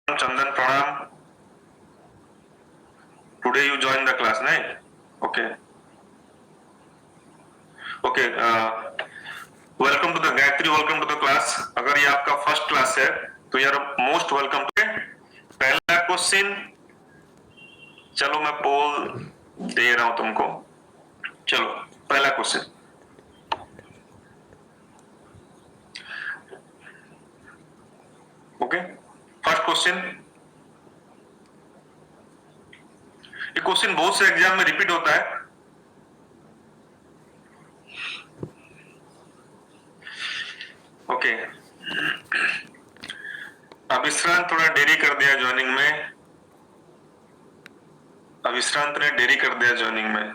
Chandan, pranam. Today you join the class, right? Okay. Okay. Welcome to the Gayatri. Welcome to the class. अगर ये आपका first class है तो यार most welcome to. पहला question, चलो मैं पोल दे रहा हूं तुमको। चलो पहला क्वेश्चन। Okay, first question. ये क्वेश्चन बहुत से एग्जाम में रिपीट होता है। ओके, अविश्रांत थोड़ा देरी कर दिया ज्वाइनिंग में। अविश्रांत ने देरी कर दिया ज्वाइनिंग में।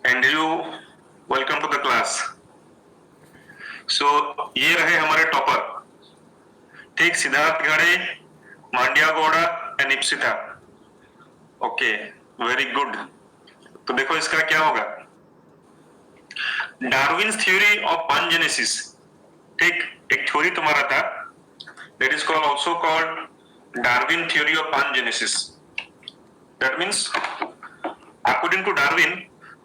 And you welcome to the class. So ये रहे हमारे टॉपर, ठीक, Siddharth Ghade, Mandya Gowda and Ipsita. Okay, very good. तो देखो इसका क्या होगा, डार्विन्स थ्योरी ऑफ पानजेनेसिस, ठीक, एक थ्योरी तुम्हारा था, that is called also called Darwin theory of pangenesis. That means according to Darwin,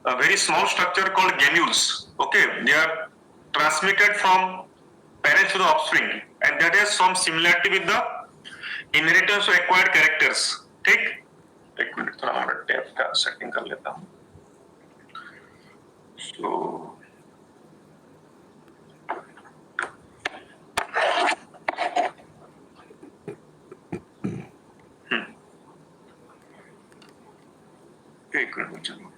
a very small structure called gamules, okay, they are transmitted from parents to the offspring and that has some similarity with the inheritance of acquired characters, ठीक। एक minute, थोड़ा हमारा tab का setting कर लेता हूँ। So एक minute, चलो,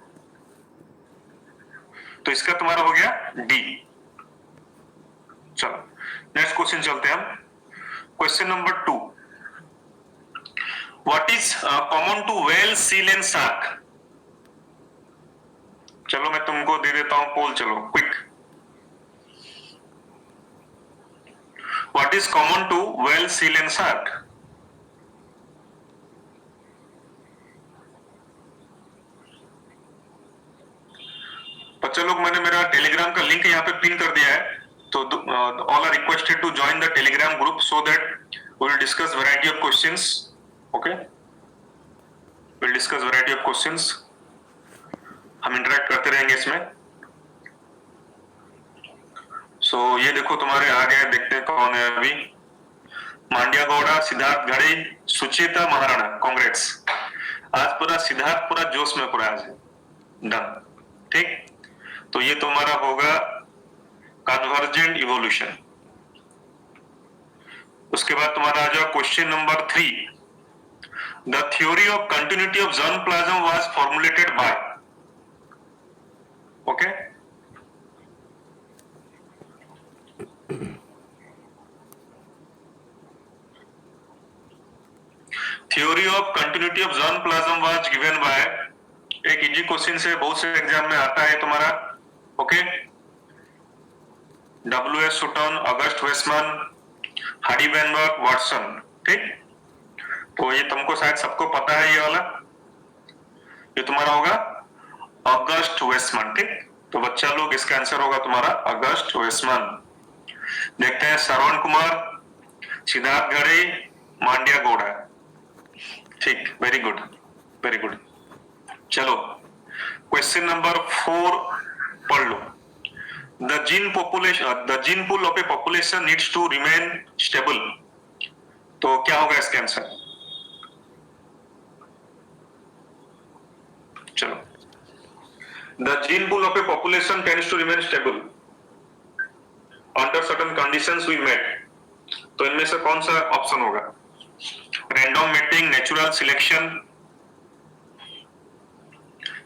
तो इसका तुम्हारा हो गया डी। चलो नेक्स्ट क्वेश्चन चलते हैं हम। Question number 2, what is common to whale, seal and shark. चलो मैं तुमको दे देता हूं पोल, चलो quick. What is common to whale, seal and shark. बच्चा लोग, मैंने मेरा टेलीग्राम का लिंक यहाँ पे पिन कर दिया है, तो all are requested to join the Telegram group so that we will discuss variety of questions. Okay, will discuss variety of questions, हम इंटरेक्ट करते रहेंगे इसमें। सो ये देखो तुम्हारे आ गए, देखते हैं कौन है अभी। मांड्या गौड़ा, सिद्धार्थ घड़े, सुचेता महाराणा, कांग्रेट्स। आज पूरा सिद्धार्थ पूरा जोश में पूरा आज डन, ठीक। तो ये तुम्हारा होगा कन्वर्जेंट इवोल्यूशन। उसके बाद तुम्हारा आ जाओ question number 3, the theory of continuity of germ plasm was formulated by. Okay, theory of continuity of germ plasm was given by, एक इजी क्वेश्चन से बहुत से एग्जाम में आता है तुम्हारा। Okay, W S Sutton, August Weismann, Hardy Weinberg, Watson, ठीक। तो ये तुमको शायद सबको पता है, ये वाला ये तुम्हारा होगा अगस्ट वेस्टमन, ठीक। तो बच्चा लोग इसका आंसर होगा तुम्हारा अगस्ट वेस्टमन। देखते हैं श्रवण कुमार, सिद्धार्थ घड़े, मांड्या गौड़ा, ठीक, वेरी गुड, वेरी गुड। चलो क्वेश्चन नंबर 4 पढ़ लो। The gene pool of a population needs to remain stable. तो क्या होगा इसका आंसर, चलो। The gene pool of a population tends to remain stable under certain conditions we met. तो इनमें से कौन सा ऑप्शन होगा, random mating, natural selection,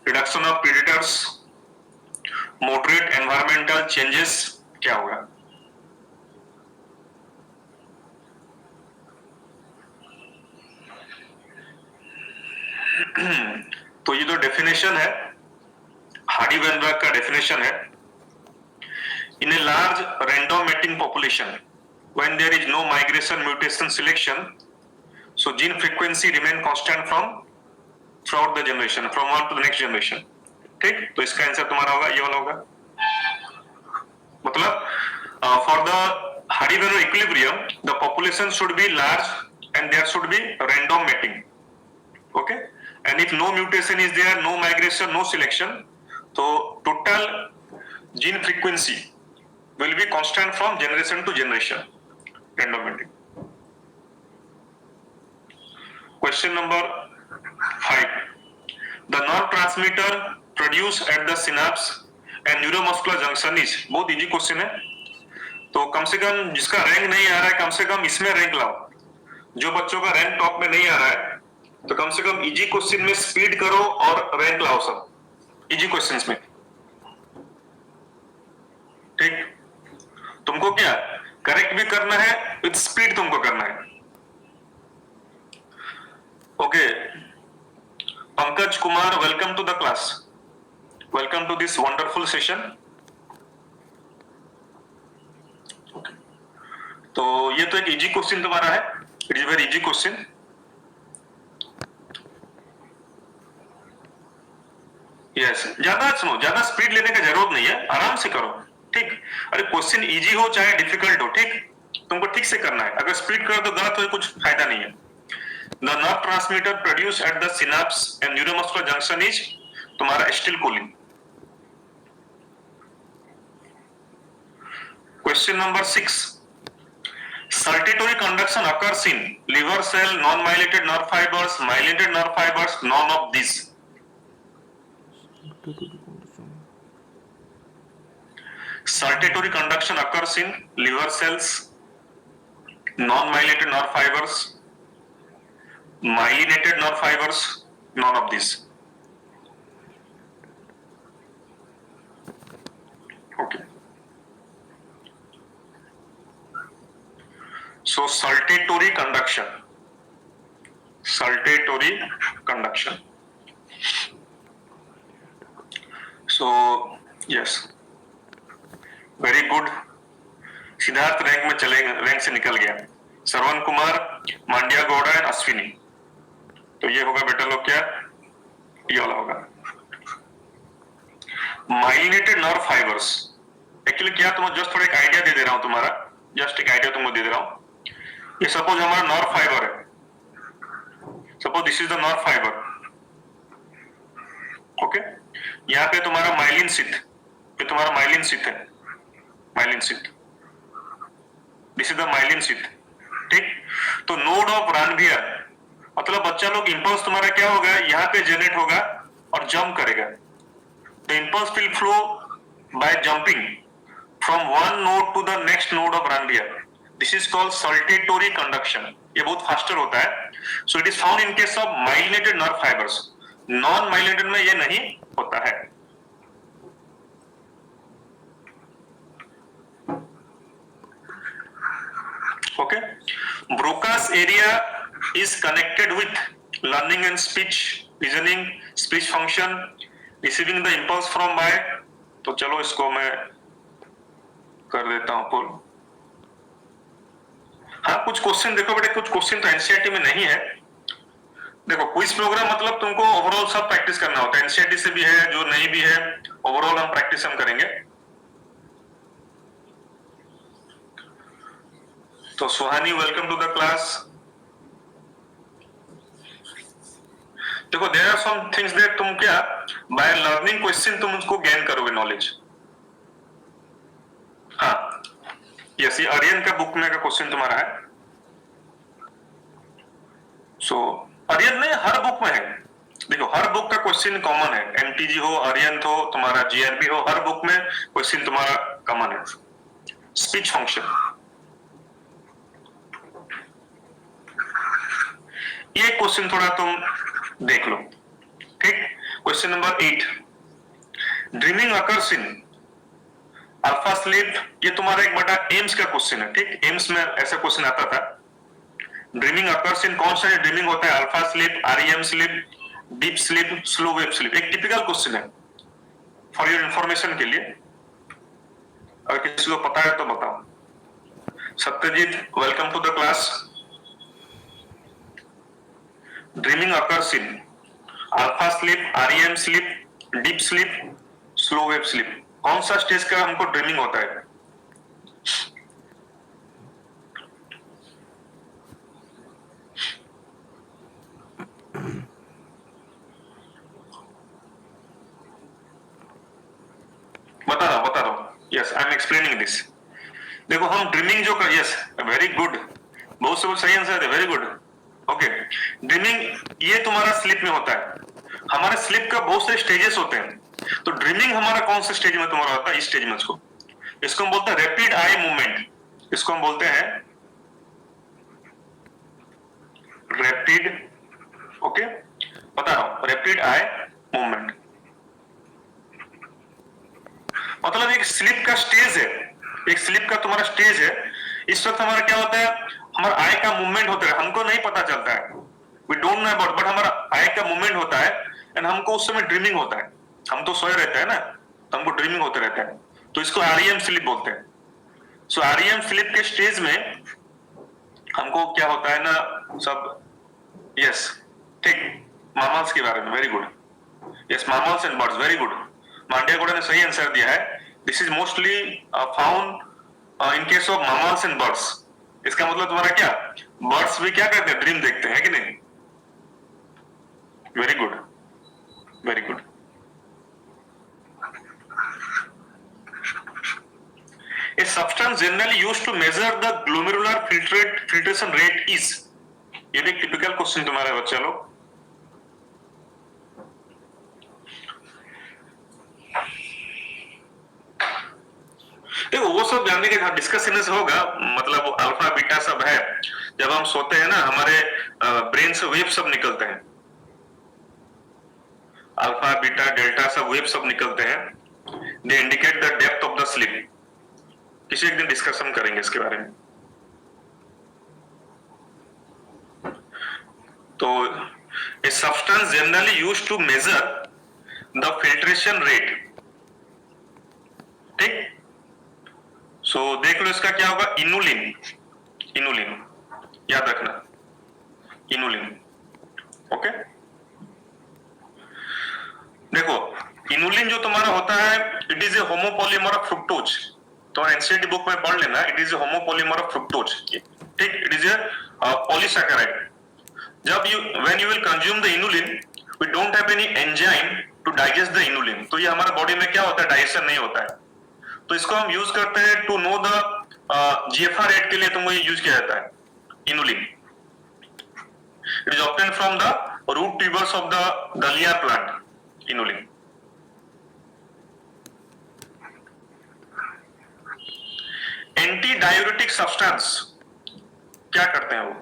reduction of predators, moderate environmental changes, क्या होगा। तो ये जो डेफिनेशन है, हार्डी वेनबर्ग का डेफिनेशन है, in a large random mating population when there is no migration, mutation, selection, so gene frequency remain constant from through the generation, from one to the next generation, ठीक। तो इसका answer तुम्हारा होगा ये वाला होगा, मतलब for the Hardy Weinberg equilibrium the population should be large and there should be random mating. Okay, and if no mutation is there, no migration, no selection, so total gene frequency will be constant from generation to generation. Random mating. Question number 5. The nerve transmitter produced at the synapse and neuromuscular junction is, बहुत easy question है, तो कम से कम जिसका rank नहीं आ रहा है कम से कम इसमें रैंक लाओ. जो बच्चों का रैंक टॉप में नहीं आ रहा है तो कम से कम इजी क्वेश्चन में स्पीड करो और रैंक लाओ सब इजी क्वेश्चंस में. ठीक, तुमको क्या करेक्ट भी करना है, विद स्पीड तुमको करना है. Okay, Pankaj Kumar, welcome to the class, welcome to this wonderful session. तो ये तो एक इजी क्वेश्चन तुम्हारा है, it is very easy question. Yes, ज्यादा सुनो, ज्यादा स्पीड लेने की जरूरत नहीं है, आराम से करो. ठीक, अरे क्वेश्चन इजी हो चाहे डिफिकल्ट हो, ठीक, तुमको ठीक से करना है. अगर स्पीड करो तो गलत हो, कुछ फायदा नहीं है. The nerve transmitter produced at the synapse and neuromuscular junction is तुम्हारा acetylcholine. Question number 6. Saltatory conduction occurs in liver cell, non-myelinated nerve fibers, myelinated nerve fibers, none of these. Saltatory conduction occurs in liver cells, non-myelinated nerve fibers, myelinated nerve fibers, none of these. Okay. So saltatory conduction. Saltatory conduction. So yes, very good. Siddharth rank में चले, rank से निकल गया. Shravan Kumar, मांडिया Gowda and Ashwini. तो ये होगा बेटा लोग क्या, ये वाला होगा. माइलिनेटेड नर्व फाइबर्स, एक्चुअली क्या तुम्हें जस्ट थोड़ा एक आइडिया दे दे रहा हूं, तुम्हारा जस्ट एक आइडिया तुमको दे दे रहा हूं. ये सपोज हमारा नर्व फाइबर है, suppose this is the nerve fibre. Okay, यहाँ पे तुम्हारा माइलिन शीथ, ये तुम्हारा माइलिन शीथ है, myelin sheath, this is the myelin sheath. ठीक, तो नोड ऑफ रानवियर, मतलब बच्चा लोग इंपल्स तुम्हारा क्या होगा, यहाँ पे जनरेट होगा और जंप करेगा. The impulse will flow by jumping from one node to the next node of Ranvier. This is called saltatory conduction. ये बहुत फास्टर होता है. So it is found in case of myelinated nerve fibres. Non myelinated में ये नहीं होता है. Okay, Broca's area is connected with learning and speech, reasoning, speech function, receiving the impulse from by. तो चलो इसको मैं कर देता हूं पुल. हाँ, कुछ क्वेश्चन देखो बेटे, कुछ क्वेश्चन तो एनसीईआरटी में नहीं है. देखो, क्विज प्रोग्राम मतलब तुमको ओवरऑल सब प्रैक्टिस करना होता है. एनसीईआरटी से भी है, जो नहीं भी है, ओवरऑल हम प्रैक्टिस हम करेंगे. तो Suhani, welcome to the class. देखो, there are some things that तुम क्या बाय लर्निंग क्वेश्चन तुम उसको गेन करोगे नॉलेज. हाँ, यस, ये आर्यन का बुक में का क्वेश्चन तुम्हारा है. सो आर्यन नहीं, हर बुक में है. देखो, हर बुक का क्वेश्चन कॉमन है. एमटीजी हो, आर्यन हो, तुम्हारा जीआरबी हो, हर बुक में क्वेश्चन तुम्हारा कॉमन है. स्पीच फंक्शन, ये क्वेश्चन थोड़ा तुम देख लो. ठीक, question number 8. Dreaming occurs in alpha sleep. ये तुम्हारा एक बड़ा एम्स का क्वेश्चन है. ठीक, एम्स में ऐसा क्वेश्चन आता था. ड्रीमिंग अकर्स इन, कौन सा ड्रीमिंग होता है, alpha sleep, REM sleep, deep sleep, slow wave sleep. एक टिपिकल क्वेश्चन है फॉर योर इंफॉर्मेशन के लिए. अगर किसी को पता है तो बताओ. Satyajit, welcome to the class. Dreaming occurs in alpha sleep, REM sleep, deep sleep, slow wave sleep. कौन सा स्टेज का हमको ड्रीमिंग होता है? Am explaining this. देखो हम ड्रीमिंग जो कर, यस वेरी गुड, बहुत से सही आंसर है, वेरी गुड। ओके, ड्रीमिंग ये तुम्हारा स्लीप में होता है। हमारे स्लीप का बहुत सारे स्टेजेस होते हैं, तो ड्रीमिंग हमारा कौन से स्टेज में तुम्हारा होता है? इस स्टेज में इसको हम बोलते हैं रैपिड आई मूवमेंट। इसको हम बोलते हैं रैपिड, ओके बता रहा हूं, रैपिड आई मूवमेंट। मतलब एक स्लीप का स्टेज है, एक स्लीप का तुम्हारा स्टेज है। इस वक्त हमारा क्या होता है, हमारा आई का मूवमेंट होता है, हमको नहीं पता चलता है, we don't know about, but हमारा आई का मूवमेंट होता है एंड हमको उस समय ड्रीमिंग होता है। हम तो सोए रहते हैं ना, तो हमको ड्रीमिंग होते रहता है, तो इसको आरईएम स्लीप बोलते हैं। सो आरईएम स्लीप के स्टेज में हमको क्या होता है ना सब, यस ठीक, मामल्स के बारे में, very good, yes mammals and birds, very good, Mandya Gowda ने सही आंसर दिया है। This is mostly found in case of mammals and birds. इसका मतलब तुम्हारा क्या, बर्ड्स भी क्या करते हैं, ड्रीम देखते हैं कि नहीं? Very good, very good. A substance generally used to measure the glomerular filtration rate is, ये भी टिपिकल क्वेश्चन तुम्हारा है बच्चा लोग। देखो वो सब जानने के बाद डिस्कशन होगा, मतलब अल्फा बीटा सब है। जब हम सोते हैं ना, हमारे ब्रेन से वेव सब निकलते हैं, अल्फा बीटा डेल्टा सब वेव सब निकलते हैं, they indicate the depth of the sleep. किसी एक दिन डिस्कशन करेंगे इसके बारे में। तो a substance generally used to measure the filtration rate, ठीक। सो देख लो इसका क्या होगा, इनुलिन, इनुलिन याद रखना, इनुलिन, ओके। देखो इनुलिन जो तुम्हारा होता है, it is a homopolymer of fructose. तो एनसीईआरटी बुक में पढ़ लेना, it is a homopolymer of fructose, ठीक, इट इज ए पॉलीसैकेराइड। जब when you will consume the inulin, we don't have any enzyme to digest the inulin, तो ये हमारे body में क्या होता है, डाइजेशन नहीं होता है। तो इसको हम यूज करते हैं to know the GFR rate के लिए, तुमको ये यूज किया जाता है inulin. It is obtain from the root tubers of the dahlia plant, inulin. Anti diuretic substance क्या करते हैं वो,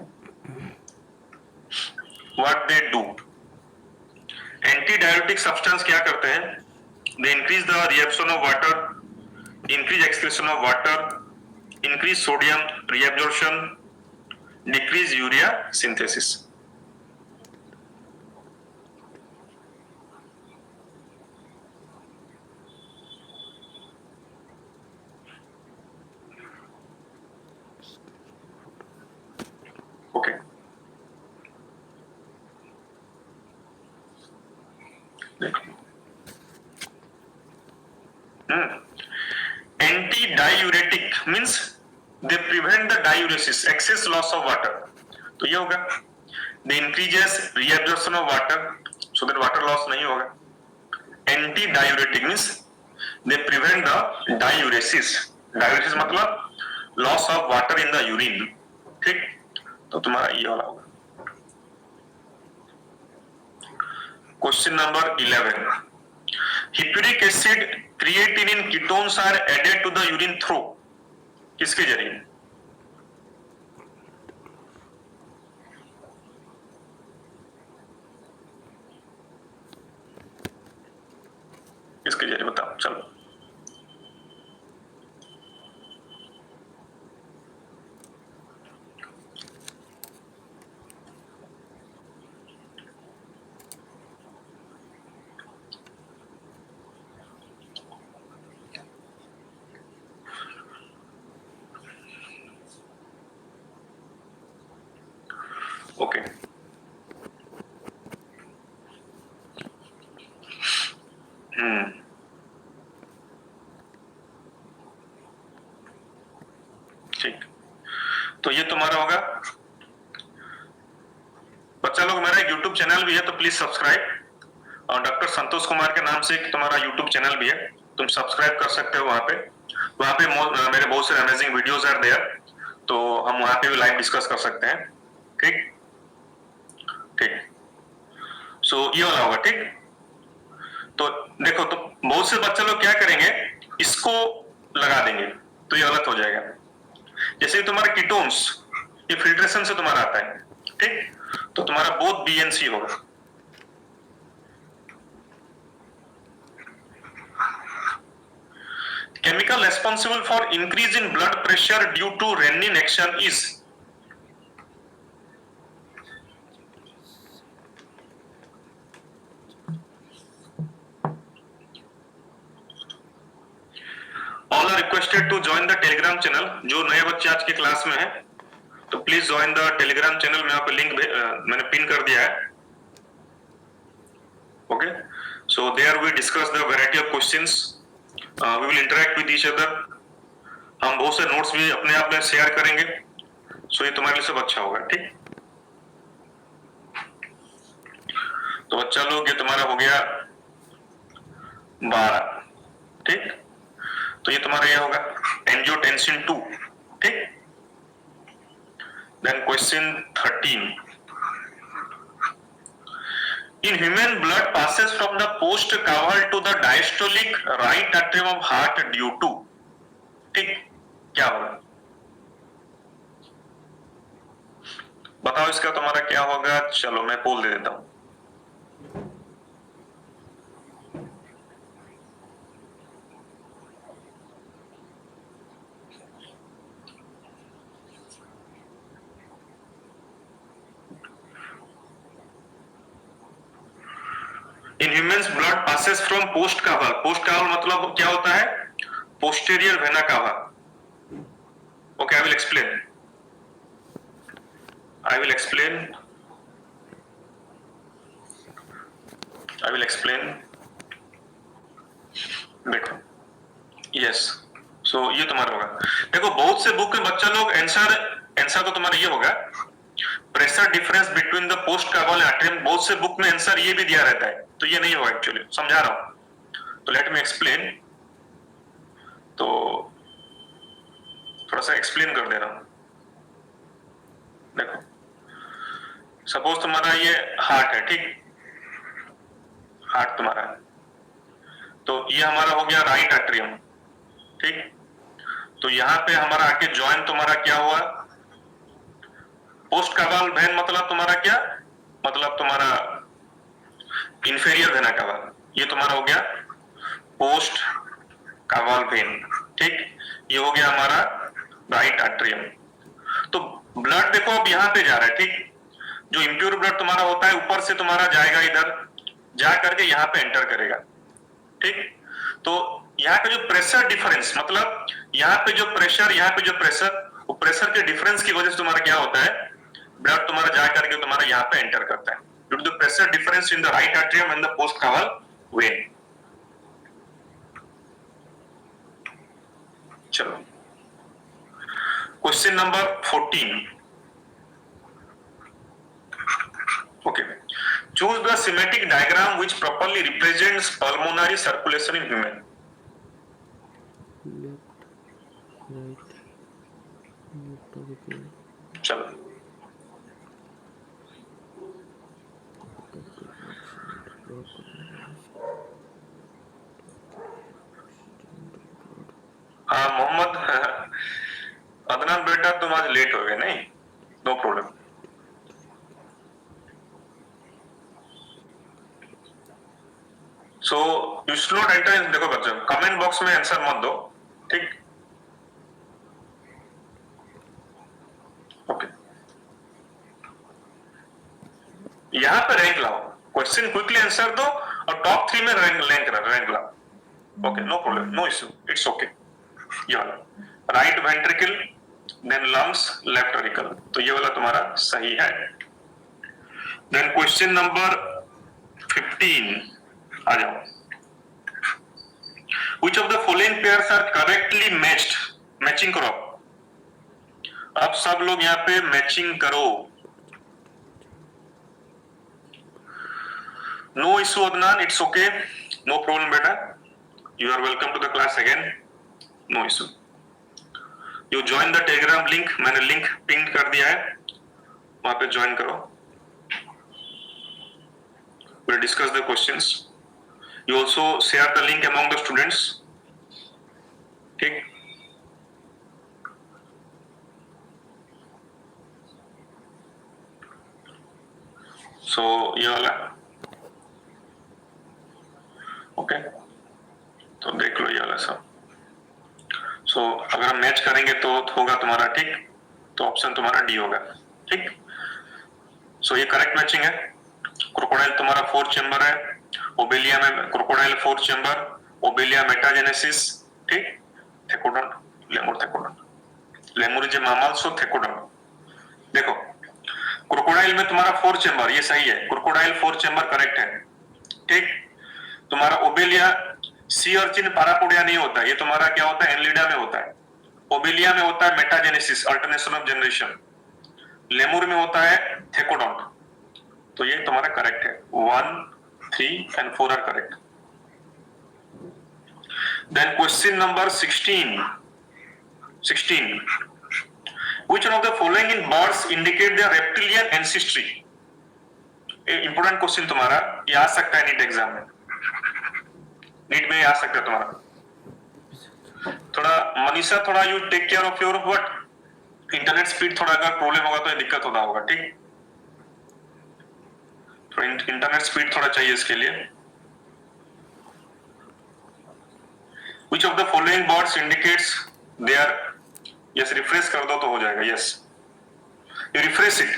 what they do, anti diuretic substance क्या करते हैं, they increase the reabsorption of water, increase excretion of water, increase sodium reabsorption, decrease urea synthesis. Okay. Anti-diuretic means they prevent the diuresis, excess loss of water. तो ये होगा, they increases reabsorption of water so that water loss नहीं होगा। Anti-diuretic means they prevent the diuresis, diuresis मतलब loss of water in the urine, ठीक। तो तुम्हारा ये वाला होगा। Question number 11, hippuric acid, creatinine, ketones are added to the urine through, किसके जरिए? किसके जरिए बताओ, चलो। ओके ठीक, तो ये तुम्हारा होगा। बच्चा लोग मेरा एक यूट्यूब चैनल भी है, तो प्लीज सब्सक्राइब, और डॉक्टर संतोष कुमार के नाम से तुम्हारा यूट्यूब चैनल भी है, तुम सब्सक्राइब कर सकते हो वहां पे। वहाँ पे मेरे बहुत सारे अमेजिंग वीडियोस आर देयर, तो हम वहाँ पे भी लाइव डिस्कस कर सकते हैं। ठीक ठीक, सो ये वाला होगा। ठीक, तो देखो, तो बहुत से बच्चे लोग क्या करेंगे, इसको लगा देंगे तो ये गलत हो जाएगा। जैसे तुम्हारा कीटोन्स, ये फिल्ट्रेशन से तुम्हारा आता है। ठीक, तो तुम्हारा बोथ बीएनसी होगा। Chemical responsible for increase in blood pressure due to renin action is, all are requested to join the telegram channel। जो नए बच्चे आज की क्लास में हैं तो please join the Telegram channel में, यहाँ पे लिंक मैंने पिन कर दिया है। Okay, so there we discuss the variety of questions, we will interact with each other. हम बहुत से नोट्स भी अपने आप में शेयर करेंगे, सो ये तुम्हारे लिए सब अच्छा होगा। ठीक, तो बच्चा लोग ये तुम्हारा हो गया 12। ठीक, तो ये तुम्हारा ये होगा एंजियोटेंसिन 2। ठीक, then question 13, in human blood passes from the post caval to the diastolic right atrium of heart due to, ठीक, क्या होगा बताओ, इसका तुम्हारा क्या होगा? चलो मैं पोल दे देता हूं। In humans blood passes from post कावा। पोस्ट कावा मतलब क्या होता है? Posterior vena cava. Okay, I will explain. देखो, यस, सो ये तुम्हारा होगा। देखो, बहुत से बुक में बच्चा लोग आंसर तो तुम्हारा ये होगा, pressure difference between the post caval atrium. बहुत से बुक में आंसर ये भी दिया रहता है, तो ये नहीं होगा एक्चुअली, समझा रहा हूं। तो लेट मी एक्सप्लेन, तो थोड़ा सा एक्सप्लेन कर दे रहा हूं। देखो, सपोज तुम्हारा ये हार्ट है। ठीक, हार्ट तुम्हारा है, तो ये हमारा हो गया राइट एट्रियम। ठीक, तो यहां पे हमारा आके जॉइंट तुम्हारा क्या हुआ? पोस्ट कावाल वेन मतलब तुम्हारा क्या मतलब? तुम्हारा इंफेरियर वेना कावा। ये तुम्हारा हो गया पोस्ट कावाल वेन। ठीक, ये हो गया हमारा राइट एट्रियम। तो ब्लड देखो अब यहां पे जा रहा है। ठीक, जो इंप्योर ब्लड तुम्हारा होता है ऊपर से तुम्हारा जाएगा, इधर जा करके यहां पे एंटर करेगा। ठीक, तो यहाँ पे जो प्रेशर डिफरेंस मतलब यहाँ पे जो प्रेशर, यहाँ पे जो प्रेशर, वो प्रेशर के डिफरेंस की वजह से तुम्हारा क्या होता है? ब्लड तुम्हारा जा करके तुम्हारा यहाँ पे एंटर करता है, due to the pressure difference in the right atrium and the post caval vein. चलो, question number 14। Okay, choose the schematic diagram which properly represents pulmonary circulation in human। चलो, हाँ मोहम्मद अदनान बेटा, तुम आज लेट हो गए। नहीं, no problem. So you should not enter in, देखो बच्चों, कमेंट बॉक्स में आंसर मत दो। ठीक, ओके, यहां पे रैंक लाओ, क्वेश्चन क्विकली आंसर दो और टॉप 3 में रैंक लाओ। Okay, no problem, no issue, it's okay. ये वाला right ventricle, then lungs, left auricle, तो ये वाला तुम्हारा सही है। देन क्वेश्चन नंबर 15 आ जाओ। Which of the following pairs are correctly matched? Matching करो। अब सब लोग यहाँ पे मैचिंग करो। No issue Adnan, it's okay, no problem बेटा, you are welcome to the class again, no issue. You join the Telegram link, मैंने लिंक पिन कर दिया है, वहां पे ज्वाइन करो। we'll discuss the questions. You also share the link among the students. ठीक, सो ये वाला ओके, तो देख लो ये वाला सब। सो अगर हम मैच करेंगे तो होगा तुम्हारा, ठीक, तो ऑप्शन तुम्हारा डी होगा, ठीक। सो ये करेक्ट मैचिंग है। क्रोकोडाइल तुम्हारा 4 चेंबर है, ओबेलिया में क्रोकोडाइल 4 चेंबर, ओबेलिया मेटाजेनेसिस, ठीक, थेकोडन, लेमुर थेकोडन, लेमुर जे मामल सो थेकोडन। देखो क्रोकोडाइल में तुम्हारा 4 चेंबर, ये सही है, क्रोकोडाइल 4 चेंबर करेक्ट है, ठीक। तुम्हारा ओबेलिया सी अर्चिन पारापोडिया नहीं होता, ये तुम्हारा क्या होता है, एनलिडा में होता है। ओबेलिया में होता है metagenesis, alternation of generation. Lemur में होता है थेकोडन। तो ये तुम्हारा करेक्ट है, 1, 3 and 4 are correct. Then question number 16. Which one of the following in birds indicate their reptilian ancestry? Important question तुम्हारा, ये आ सकता है नीट एग्जाम में, नीट में आ सकता है तुम्हारा। थोड़ा मनीषा, थोड़ा you take care of your what internet speed, थोड़ा अगर प्रॉब्लम होगा तो ये दिक्कत होता होगा, ठीक। तो इंटरनेट स्पीड थोड़ा चाहिए इसके लिए। Which of the following birds indicates their, yes, refresh कर दो तो हो जाएगा, yes, you refresh it।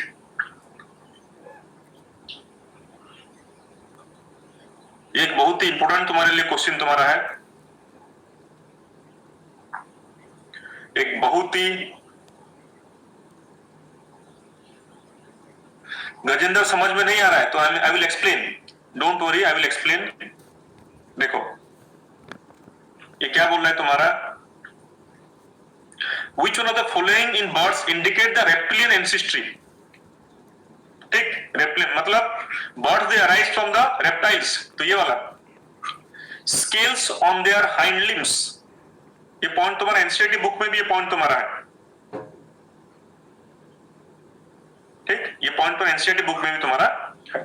एक बहुत ही इंपोर्टेंट तुम्हारे लिए क्वेश्चन तुम्हारा है, एक बहुत ही, गजेंद्र समझ में नहीं आ रहा है तो I will explain, don't worry, I will explain. देखो ये क्या बोल रहा है तुम्हारा, Which one of the following in birds indicate the reptilian ancestry? ठीक, reptilian मतलब birds they arise from the reptiles, तो ये वाला scales on their hind limbs, ये पॉइंट तुम्हारा एनसीईआरटी बुक में भी, ये पॉइंट तुम्हारा है, ठीक, ये पॉइंट तो एनसीईआरटी बुक में भी तुम्हारा है,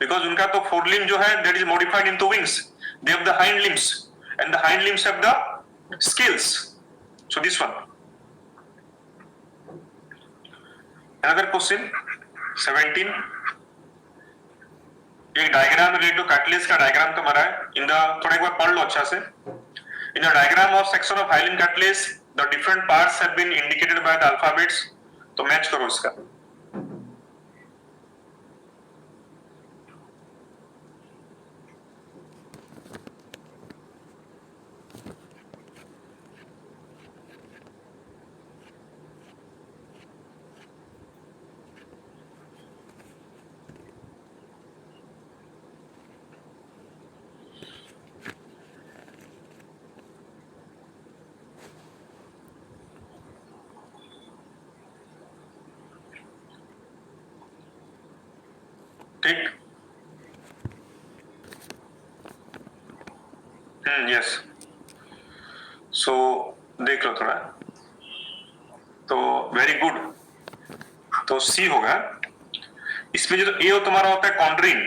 बिकॉज उनका तो फोर लिम्ब जो है that is modified into wings, they have the hind limbs and the hind limbs have the scales, so this one. Another question 17, एक डायग्राम रिलेटेड कार्टिलेज का डायग्राम तुम्हारा है, इन द, थोड़ा एक बार पढ़ लो अच्छा से। In the diagram of section of hyaline cartilage the different parts have been indicated by the alphabets, तो मैच करो इसका। ठीक, यस, सो देख लो थोड़ा, तो वेरी गुड, तो सी होगा। इसमें जो ए तुम्हारा होता है कॉन्ड्रिन,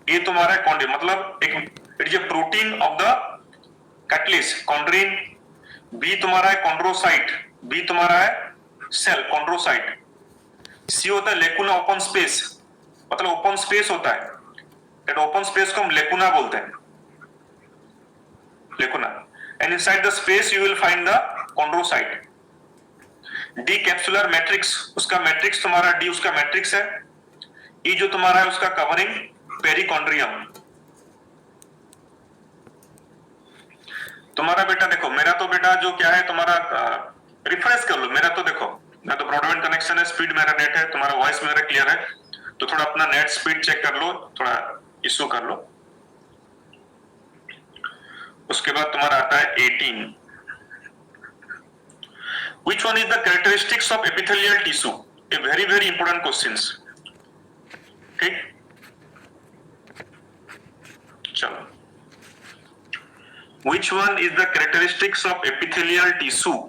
ए तुम्हारा है कॉन्ड्रिन, मतलब एक it is a protein of the cartilage, chondrin. B तुम्हारा है कॉन्ड्रोसाइट, बी तुम्हारा है सेल कॉन्ड्रोसाइट। सी होता है लेकुना, ओपन स्पेस, मतलब ओपन स्पेस होता है, दैट ओपन स्पेस को हम लेकुना बोलते हैं, lacuna, and inside the space you will find the chondrocyte. D capsular matrix, उसका मैट्रिक्स तुम्हारा डी उसका मैट्रिक्स है। ई जो तुम्हारा है उसका कवरिंग पेरिकॉन्ड्रियम। तुम्हारा बेटा देखो, मेरा तो बेटा जो क्या है तुम्हारा, रिफ्रेश कर लो, मेरा तो देखो, मैं तो ब्रॉडबैंड कनेक्शन है, स्पीड मेरा नेट है, तुम्हारा वॉइस मेरा क्लियर है, तो थोड़ा अपना नेट स्पीड चेक कर लो, थोड़ा इशू कर लो। उसके बाद तुम्हारा आता है 18, Which one is the characteristics of epithelial tissue? A very very important questions. ठीक, चलो, Which one is the characteristics of epithelial tissue?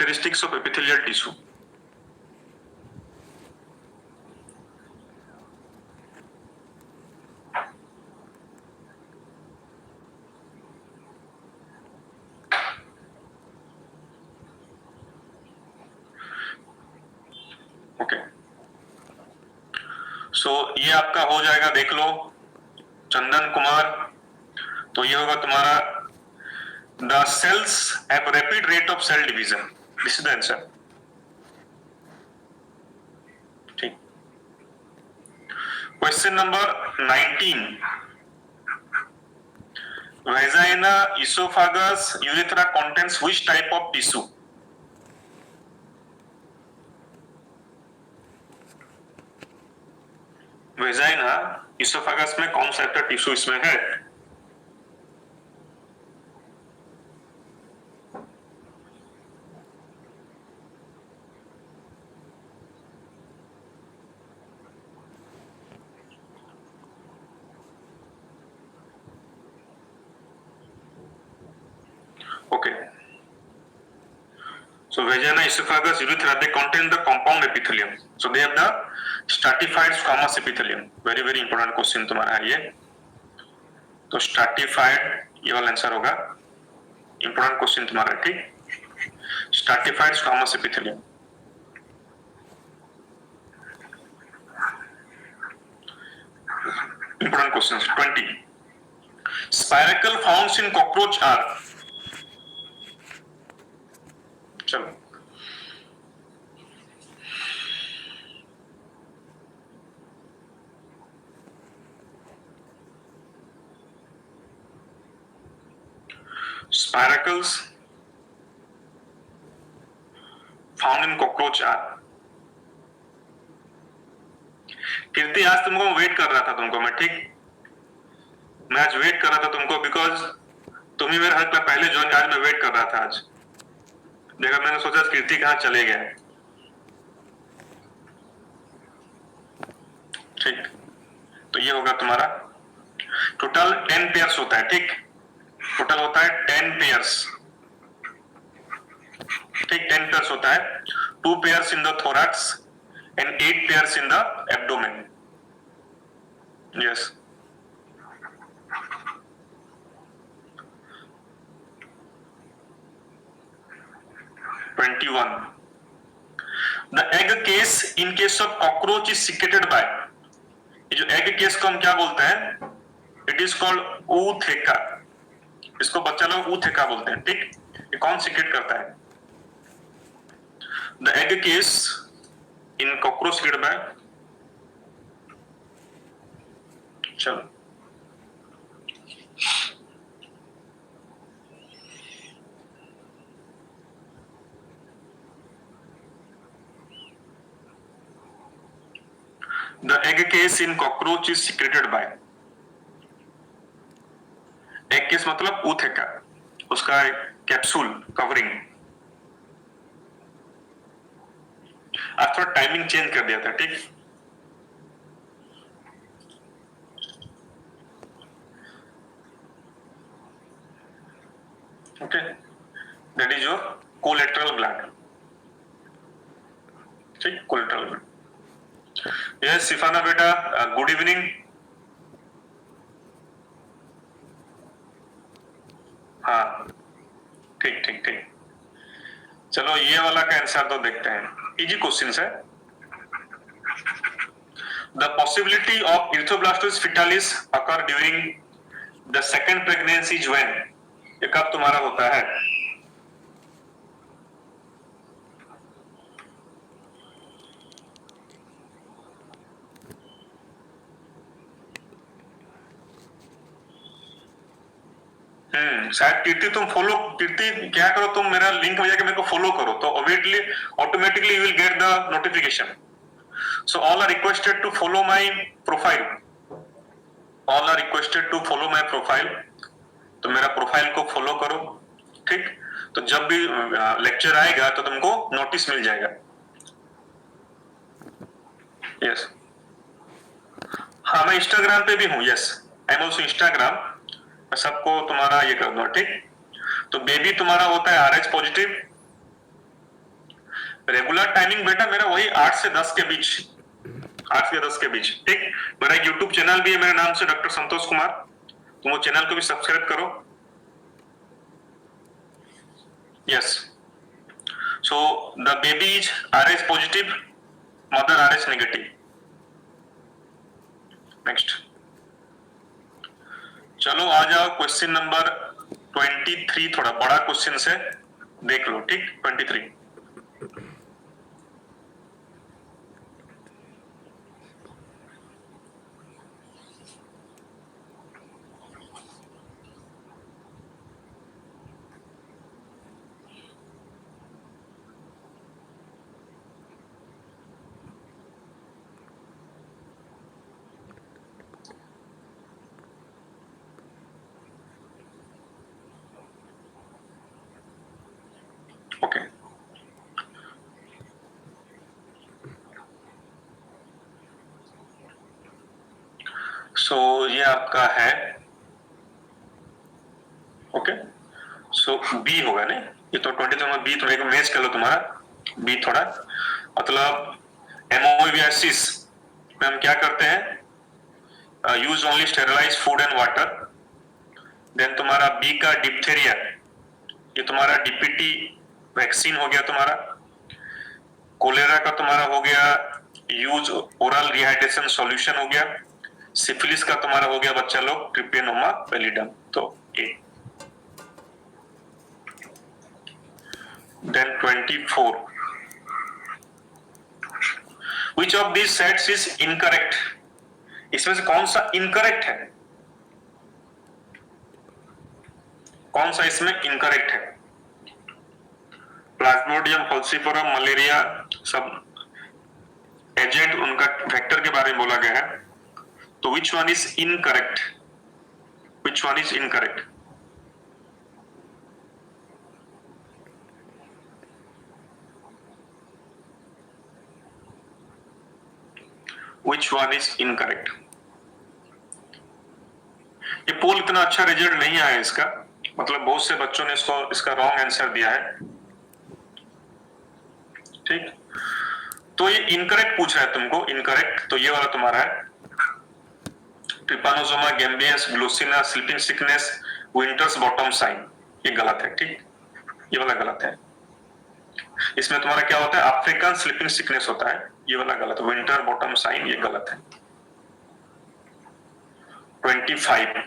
characteristics of epithelial tissue. Okay, so ये आपका हो जाएगा, देख लो चंदन कुमार। तो ये होगा तुम्हारा the cells have rapid rate of cell division, this is the answer. ठीक, question number 19, vagina, esophagus, urethra contains which type of tissue? Vagina esophagus में कौन सा टिश्यू इसमें है? Okay, so vagina, esophagus, urethra, they contain the compound epithelium, so they have the stratified squamous epithelium. very important question तुम्हारा है ये। तो stratified ये वाला आंसर होगा, important question तुम्हारा, ठीक। stratified squamous epithelium। important questions 20, spiracle found in cockroach are, चलो spiracles found in cockroach are, कीर्ति आज तुमको वेट कर रहा था तुमको मैं, ठीक, मैं आज वेट कर रहा था तुमको बिकॉज तुम ही मेरे हाथ में पहले ज्वाइन, आज मैं वेट कर रहा था आज। देखा, मैंने सोचा कीर्ति कहाँ चले गए, ठीक। तो ये होगा तुम्हारा टोटल 10 पेयर्स होता है, ठीक, टोटल होता है 10 पेयर्स, ठीक, 10 पेयर्स होता है, 2 pairs in the thorax and 8 pairs in the abdomen। Yes, The egg case in case of cockroach is secreted by, ये जो egg case को हम क्या बोलते हैं, it is called ootheca, इसको बच्चा लोग ootheca बोलते हैं, ठीक। ये कौन secrete करता है? The egg case in cockroach secreted by, चलो The egg case in cockroach is secreted by, egg case मतलब ootheca, उसका कैप्सूल कवरिंग। आज थोड़ा टाइमिंग चेंज कर दिया था, ठीक। Okay, that is your collateral bladder, ठीक, कोलेटरल ब्लैडर। यस सिफाना बेटा, गुड इवनिंग। हाँ, ठीक ठीक ठीक, चलो ये वाला का आंसर तो देखते हैं, इजी क्वेश्चन है। The possibility of erythroblastosis fetalis occur during the second pregnancy is when, ये कब तुम्हारा होता है? शायद कीर्ति तुम फॉलो, कीर्ति क्या करो, तुम मेरा लिंक भेजा के मेरे को फॉलो करो, तो automatically you will get the notification. So all are requested to follow my profile, all are requested to follow my profile, तो मेरा प्रोफाइल को फॉलो करो, ठीक। तो जब भी लेक्चर आएगा तो तुमको नोटिस मिल जाएगा। यस, हाँ मैं इंस्टाग्राम पे भी हूँ, yes I am also Instagram, मैं सबको तुम्हारा ये कर दूंगा, ठीक। तो बेबी तुम्हारा होता है RH पॉजिटिव, रेगुलर टाइमिंग बेटा मेरा वही 8 से 10 के बीच, 8 से 10 के बीच, ठीक। मेरा एक यूट्यूब चैनल भी है मेरे नाम से, डॉक्टर संतोष कुमार, तुम वो चैनल को भी सब्सक्राइब करो। Yes, so the baby is RH positive, mother RH negative. Next, चलो आ जाओ क्वेश्चन नंबर 23, थोड़ा बड़ा क्वेश्चन से देख लो, ठीक। 23, ओके। सो ये आपका है, ओके। सो बी होगा नहीं, ये तो 23 में बी, तो एक मैच कर लो तुम्हारा बी थोड़ा, मतलब एमोइबियासिस में हम क्या करते हैं, use only sterilize food and water. Then तुम्हारा बी का डिप्थेरिया, ये तुम्हारा डीपीटी वैक्सीन हो गया तुम्हारा। कोलेरा का तुम्हारा हो गया यूज ओरल रिहाइड्रेशन सॉल्यूशन हो गया। सिफिलिस का तुम्हारा हो गया बच्चा लोग ट्रिपेनोमा पैलिडम, तो A. Then 24, which of these sets is incorrect? इसमें से कौन सा इनकरेक्ट है, कौन सा इसमें इनकरेक्ट है? प्लाज्मोडियम फॉल्सिफोरम, मलेरिया, सब एजेंट उनका फैक्टर के बारे में बोला गया है, तो which one is incorrect, which one is incorrect? Which one is incorrect? ये पोल इतना अच्छा रिजल्ट नहीं आया इसका, मतलब बहुत से बच्चों ने इसका रॉन्ग आंसर दिया है, ठीक। तो ये इनकरेक्ट पूछ रहा है तुमको, इनकरेक्ट, तो ये वाला तुम्हारा है trypanosoma gambiense, glossina, sleeping sickness, winters bottom sign, ये गलत है, ठीक। ये वाला गलत है। इसमें तुम्हारा क्या होता है, अफ्रीकन स्लीपिंग सिकनेस होता है, ये वाला गलत है। विंटर बॉटम साइन ये गलत है। 25,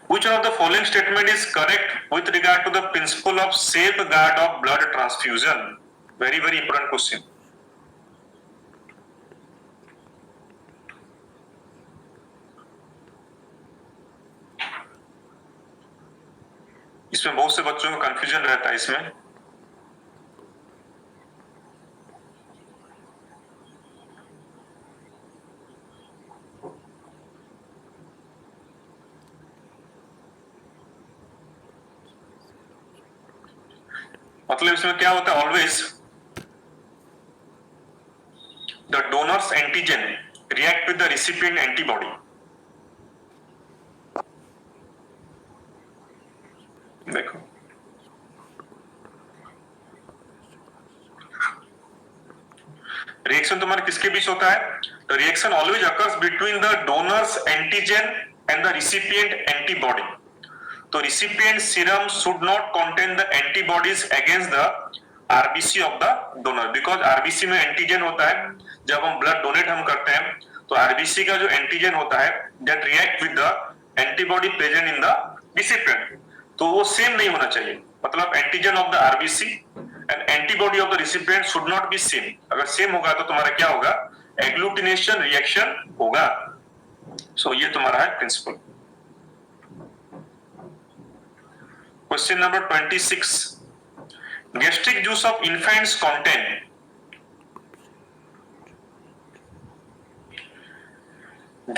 which one of the following statement is correct with regard to the principle of safeguard of blood transfusion? Very very important question. इसमें बहुत से बच्चों को कंफ्यूजन रहता है इसमें। मतलब इसमें क्या होता है, always the donor's antigen react with the recipient antibody. देखो रिएक्शन तुम्हारे किसके बीच होता है, the reaction always occurs between the donor's antigen and the recipient antibody. तो recipient serum should not contain the antibodies against the RBC of the donor, because RBC में antigen होता है, जब हम ब्लड डोनेट हम करते हैं तो आरबीसी का जो एंटीजन होता है that react with the antibody present in the recipient, तो वो सेम नहीं होना चाहिए। मतलब antigen of the RBC and antibody of the recipient should not be same. अगर सेम होगा तो तुम्हारा क्या होगा, एग्लूटिनेशन रिएक्शन होगा। सो ये तुम्हारा है principle. Question number 26, gastric juice of infants contain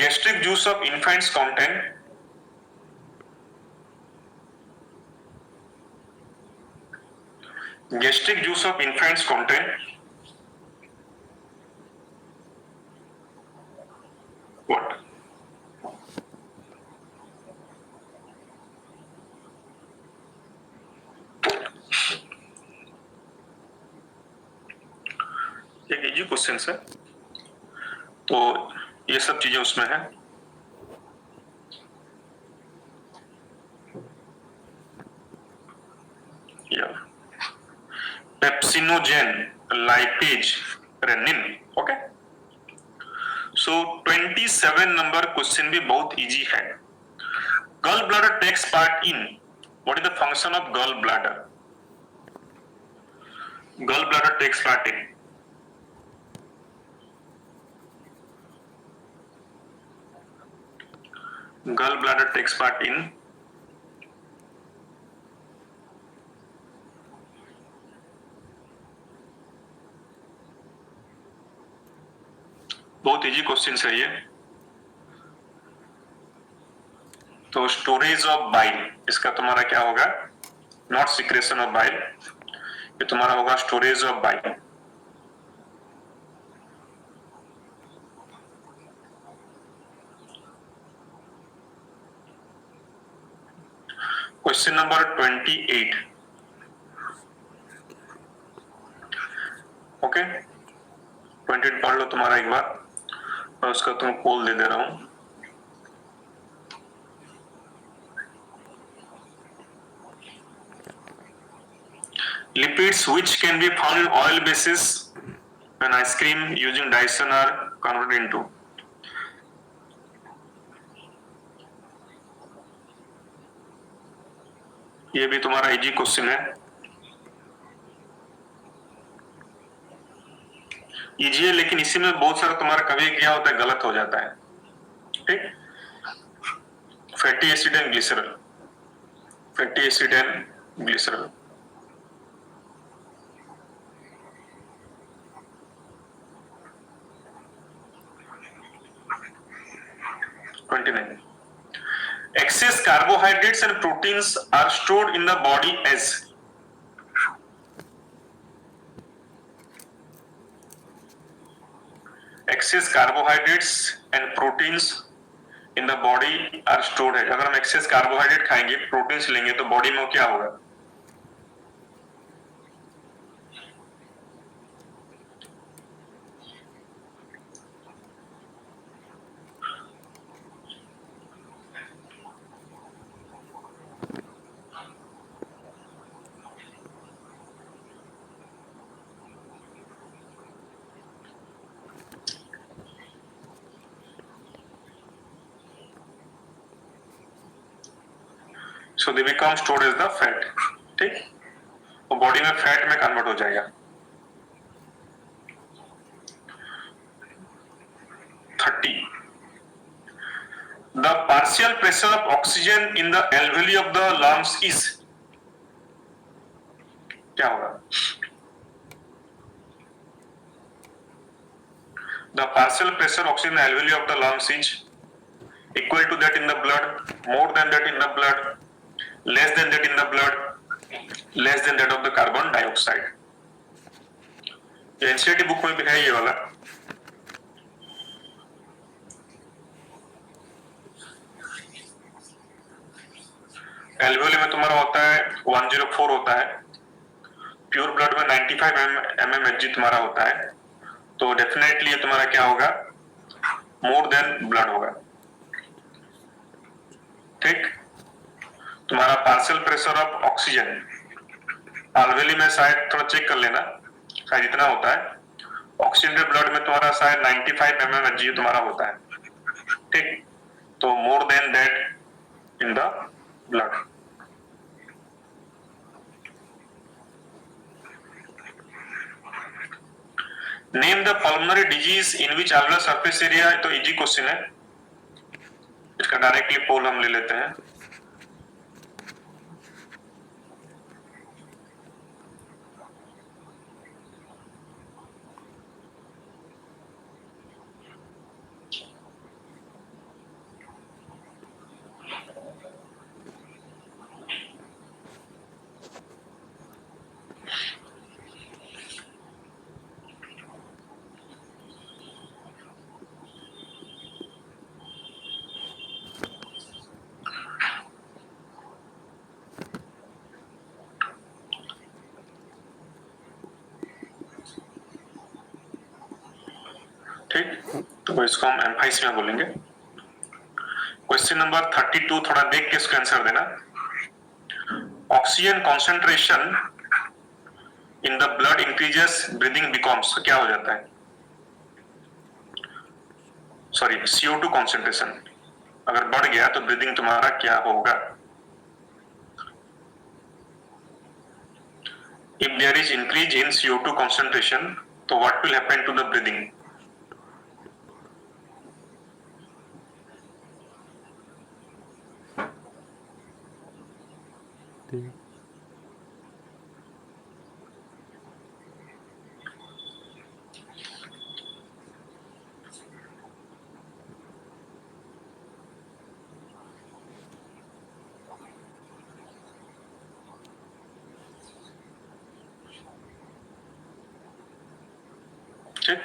gastric juice of infants contain gastric juice of infants contain what? Easy question है, तो ये सब चीजें उसमें है। Pepsinogen, lipase, rennin. Okay, so 27 number question भी बहुत इजी है। Gall bladder takes part in, what is the function of gall bladder? Gall bladder takes part in, gall bladder takes part in बहुत इजी क्वेश्चन है ये। तो storage of bile, इसका तुम्हारा क्या होगा? नॉट सिक्रेशन ऑफ बाइल, ये तुम्हारा होगा storage of bile. Question number 28। Okay, 28 पढ़ लो तुम्हारा एक बार, और उसका तुम पोल दे दे रहा हूं। Lipids which can be found in oil basis when ice cream using Dyson are converted into, ये भी तुम्हारा इजी क्वेश्चन है। इजी है, लेकिन इसी में बहुत सारा तुम्हारा कभी क्या होता है, गलत हो जाता है। ठीक, fatty acid and glycerol, fatty acid and glycerol. Excess carbohydrates and proteins are stored in the body as, excess carbohydrates and proteins in the body are stored है। अगर हम excess carbohydrate खाएंगे, प्रोटीन्स लेंगे, तो बॉडी में क्या होगा? So they become stored as the fat। ठीक, वो बॉडी में फैट में कन्वर्ट हो जाएगा। 30, the partial pressure of oxygen in the alveoli of the lungs is, क्या होगा? The partial pressure oxygen in the alveoli of the lungs is equal to that in the blood, more than that in the blood, less than that in the blood, less than that of the carbon dioxide। NCERT book में भी है ये वाला। Alveoli में तुम्हारा होता है 104 होता है, प्योर ब्लड में 95 mmHg तुम्हारा होता है, तो डेफिनेटली ये तुम्हारा क्या होगा? मोर देन ब्लड होगा। ठीक, तुम्हारा partial pressure of oxygen alveoli में शायद थोड़ा चेक कर लेना, शायद इतना होता है। ऑक्सीजन ब्लड में तुम्हारा शायद 95 mmHg तुम्हारा होता है। ठीक, तो more than that in the blood. Name the pulmonary disease in which alveolar surface area, तो इजी क्वेश्चन है, इसका डायरेक्टली पोल हम ले लेते हैं। ठीक, तो इसको हम एम्फाइस में बोलेंगे। क्वेश्चन नंबर 32 थोड़ा देख के इसका आंसर देना। Oxygen concentration in the blood increases, breathing becomes, क्या हो जाता है? सॉरी, CO2 कॉन्सेंट्रेशन अगर बढ़ गया तो ब्रीदिंग तुम्हारा क्या होगा? If there is increase in CO2 concentration, तो what will happen to the breathing? ठीक,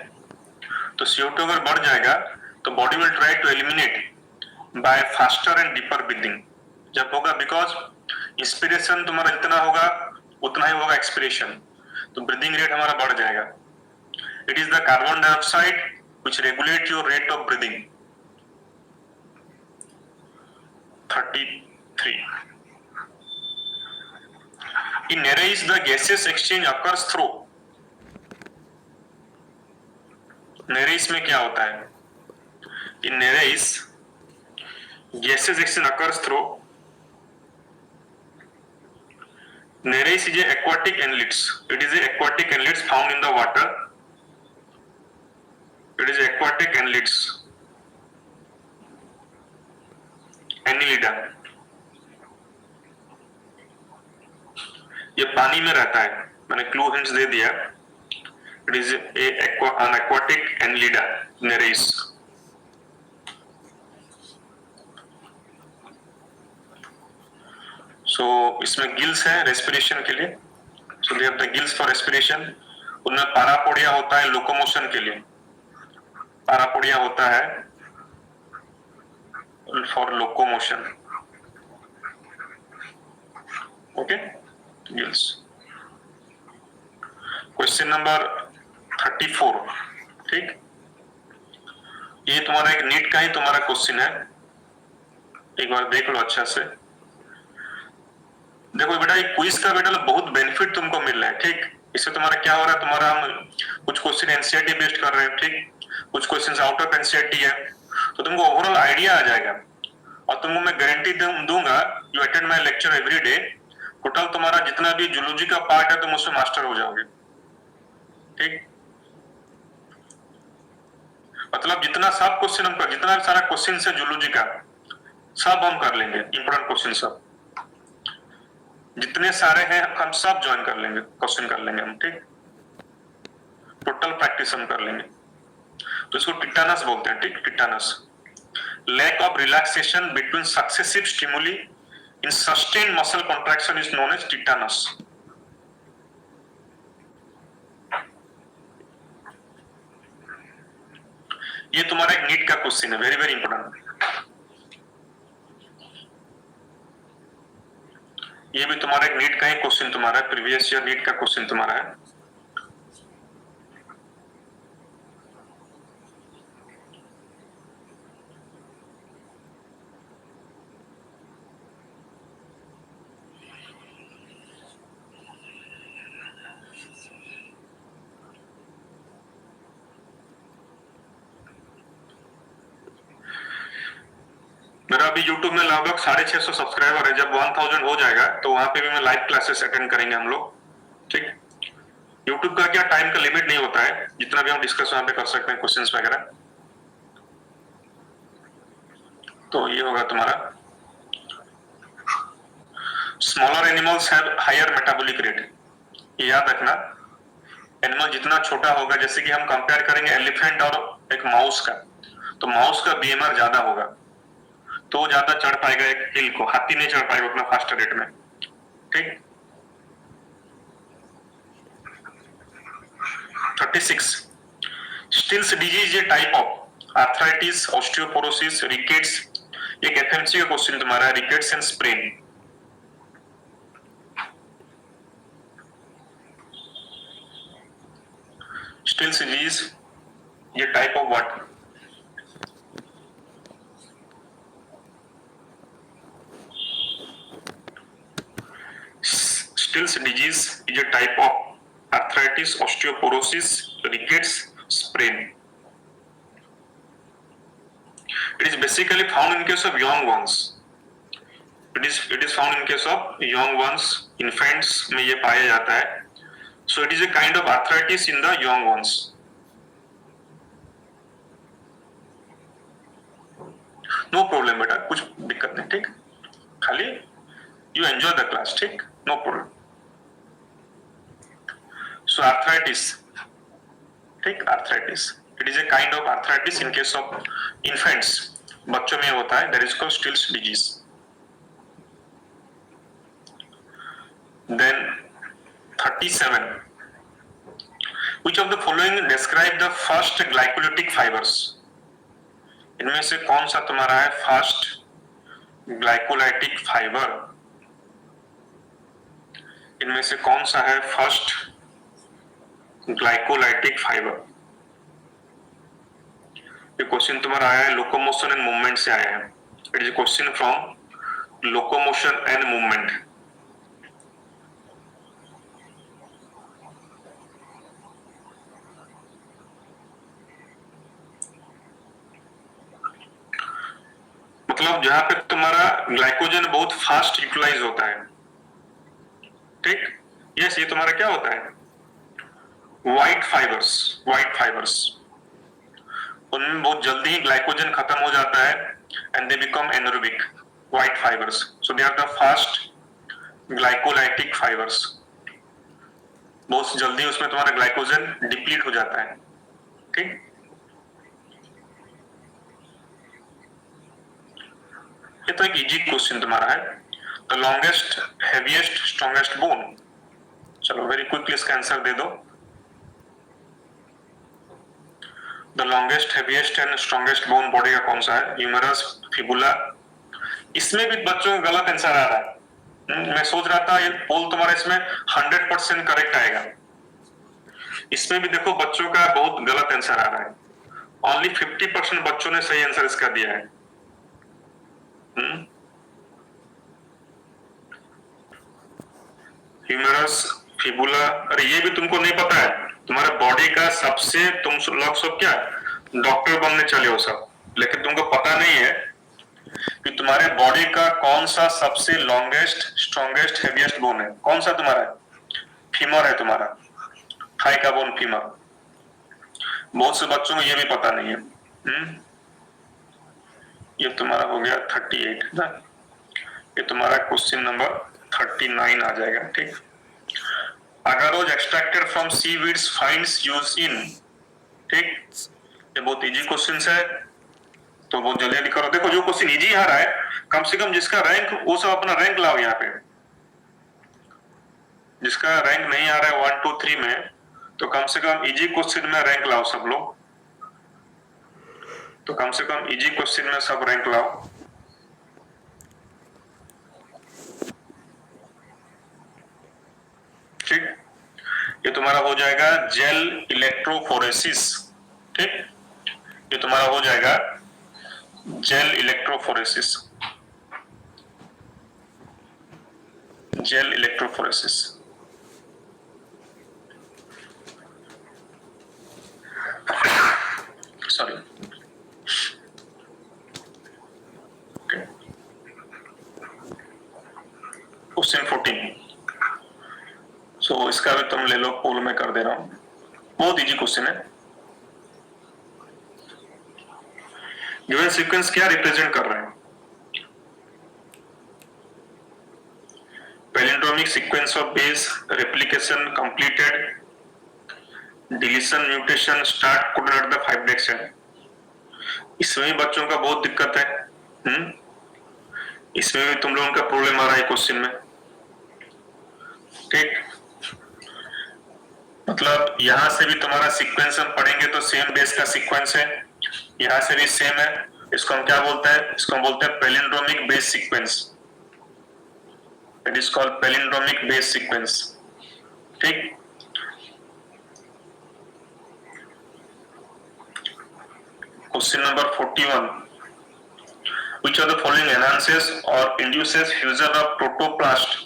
तो CO2 अगर बढ़ जाएगा तो body will try to eliminate by faster and deeper breathing जब होगा, बिकॉज इंस्पिरेशन तुम्हारा जितना होगा उतना ही होगा एक्सपिरेशन, तो ब्रीदिंग रेट हमारा बढ़ जाएगा। It is the carbon dioxide which regulate your rate of breathing. 33 in Nereis the gaseous exchange occurs through, नेरेइस में क्या होता है? इन नेरेइस gaseous exchange occurs through, Nereis is a aquatic anelids. It is a aquatic anelids found in the water. It is aquatic anelids. Annelida. ये पानी में रहता है, मैंने क्लू हिंट्स दे दिया। It is an aquatic annelida, Nereis. So इसमें gills है respiration के लिए, so they have the gills for respiration. उनमें पारापोडिया होता है लोकोमोशन के लिए, पारापोडिया होता है for locomotion. Okay, gills. Question number 34, ठीक, ये तुम्हारा एक नीट का ही तुम्हारा क्वेश्चन है, एक बार देख लो अच्छा से। देखो बेटा, ये क्विज का बेटा बहुत बेनिफिट तुमको मिल रहा है, ठीक। इससे तुम्हारा क्या हो रहा है, तुम्हारा हम कुछ क्वेश्चन एनसीईआरटी बेस्ड कर रहे हैं, ठीक, कुछ क्वेश्चन आउट ऑफ एनसीईआरटी है, तो तुमको ओवरऑल आइडिया आ जाएगा। और तुमको मैं गारंटी दूंगा, you attend my lecture every day, total तुम्हारा जितना भी जूलॉजी का पार्ट है तुम उसमें मास्टर हो जाओगे, ठीक। मतलब जितना सब क्वेश्चन हम कर, जितना सारा क्वेश्चन है जूलॉजी का सब हम कर लेंगे, इंपोर्टेंट क्वेश्चन सब जितने सारे हैं हम सब ज्वाइन कर लेंगे, क्वेश्चन कर लेंगे हम, ठीक। टोटल प्रैक्टिस हम कर लेंगे। तो इसको टिटानस बोलते हैं, ठीक, tetanus. Lack of relaxation between successive stimuli in sustained muscle contraction is known as tetanus. ये तुम्हारा एक नीट का क्वेश्चन है, वेरी वेरी इंपोर्टेंट। ये भी तुम्हारा एक नीट का ही क्वेश्चन तुम्हारा प्रीवियस ईयर नीट का क्वेश्चन तुम्हारा है। मेरा अभी YouTube में लगभग 650 सब्सक्राइबर है, जब 1000 हो जाएगा तो वहां पे भी मैं लाइव क्लासेस अटेंड करेंगे हम लोग, ठीक। YouTube का क्या टाइम का लिमिट नहीं होता है, जितना भी हम डिस्कस वहां पे कर सकते हैं क्वेश्चंस वगैरह। तो ये होगा तुम्हारा smaller animals have higher metabolic rate, याद रखना। एनिमल जितना छोटा होगा, जैसे कि हम कंपेयर करेंगे एलिफेंट और एक माउस का, तो माउस का BMR ज्यादा होगा, तो ज्यादा चढ़ पाएगा एक हिल को, हाथी नहीं चढ़ पाएगा उतना फास्ट रेट में, ठीक। 36 Still's disease a type of arthritis, osteoporosis, rickets. एक FMC का क्वेश्चन तुम्हारा है, rickets and sprain. Still's disease ये type of what? Still's disease is a type of arthritis, osteoporosis, rickets, sprain. It is basically found in case of young ones. It is found in case of young ones, infants में ये पाया जाता है. So it is a kind of arthritis in the young ones. No problem बेटा, कुछ दिक्कत नहीं, ठीक? खाली you enjoy the class, ठीक? No problem. So arthritis, ठीक? Arthritis. It is a kind of arthritis in case of infants. बच्चों में होता है. That is called Still's disease. Then 37. Which of the following describe the first glycolytic fibers? इनमें से कौन सा तुम्हारा है first glycolytic fiber? इनमें से कौन सा है first glycolytic fiber? ये क्वेश्चन तुम्हारा आया है लोकोमोशन एंड मूवमेंट से आया है. It is question from locomotion and movement. मतलब जहां पे तुम्हारा ग्लाइकोजन बहुत फास्ट यूटिलाइज होता है, ठीक? यस, ये तुम्हारा क्या होता है? White fibres. उनमें बहुत जल्दी ही ग्लाइकोजन खत्म हो जाता है and they become anaerobic. White fibres, so they are the fast glycolytic fibres. बहुत जल्दी उसमें तुम्हारा ग्लाइकोजन डिप्लीट हो जाता है, ठीक? ये तो एक इजी क्वेश्चन तुम्हारा है. The longest, heaviest, strongest bone. चलो वेरी क्विकली इसका आंसर दे दो. The longest, heaviest and strongest bone body का कौन सा है? Humerus, fibula. इसमें भी बच्चों का गलत आंसर आ रहा है. मैं सोच रहा था ये पोल तुम्हारा इसमें 100% करेक्ट आएगा. इसमें भी देखो बच्चों का बहुत गलत आंसर आ रहा है. ओनली 50% बच्चों ने सही आंसर इसका दिया है. Humerus, fibula. अरे ये भी तुमको नहीं पता है? तुम्हारे बॉडी का सबसे, तुम लोग सब क्या डॉक्टर बनने चले हो सब, लेकिन तुमको पता नहीं है कि तुम्हारे बॉडी का कौन सा सबसे लॉन्गेस्ट, स्ट्रॉन्गेस्ट, हेवीएस्ट बोन है. कौन सा तुम्हारा है? फीमर है तुम्हारा. थाई का बोन फीमर. बहुत से बच्चों को ये भी पता नहीं है. ये तुम्हारा हो गया 38 ना. ये तुम्हारा क्वेश्चन नंबर 39 आ जाएगा, ठीक? Agarose extracted from seaweeds finds use in, ठीक? ये बहुत इजी क्वेश्चन है, तो बहुत जल्दी जल्दी करो. देखो जो क्वेश्चन इजी आ रहा है, कम से कम जिसका रैंक, वो सब अपना रैंक लाओ यहाँ पे. जिसका रैंक नहीं आ रहा है 1 2 3 में, तो कम से कम इजी क्वेश्चन में रैंक लाओ सब लोग. तो कम से कम इजी क्वेश्चन में सब रैंक लाओ. ठीक? ये तुम्हारा हो जाएगा जेल इलेक्ट्रोफोरेसिस, ठीक? ये तुम्हारा हो जाएगा gel electrophoresis. Gel electrophoresis. Sorry. Question 14. सो इसका भी तुम ले लो, पोल में कर दे रहा हूं. बहुत इजी क्वेश्चन है. गिवन सीक्वेंस क्या रिप्रेजेंट कर रहे हैं? Palindromic sequence of base, replication completed, deletion, mutation, start coded at the 5 direction. इसमें भी बच्चों का बहुत दिक्कत है. इसमें भी तुम लोगों का प्रॉब्लम आ रहा है क्वेश्चन में, ठीक? मतलब यहां से भी तुम्हारा सीक्वेंस हम पढ़ेंगे तो सेम बेस का सीक्वेंस है, यहां से भी सेम है. इसको हम क्या बोलते हैं? इसको हम बोलते हैं palindromic base sequence. It is called palindromic base sequence, ठीक? Question number 41, which of the following enhances or induces fusion of protoplast?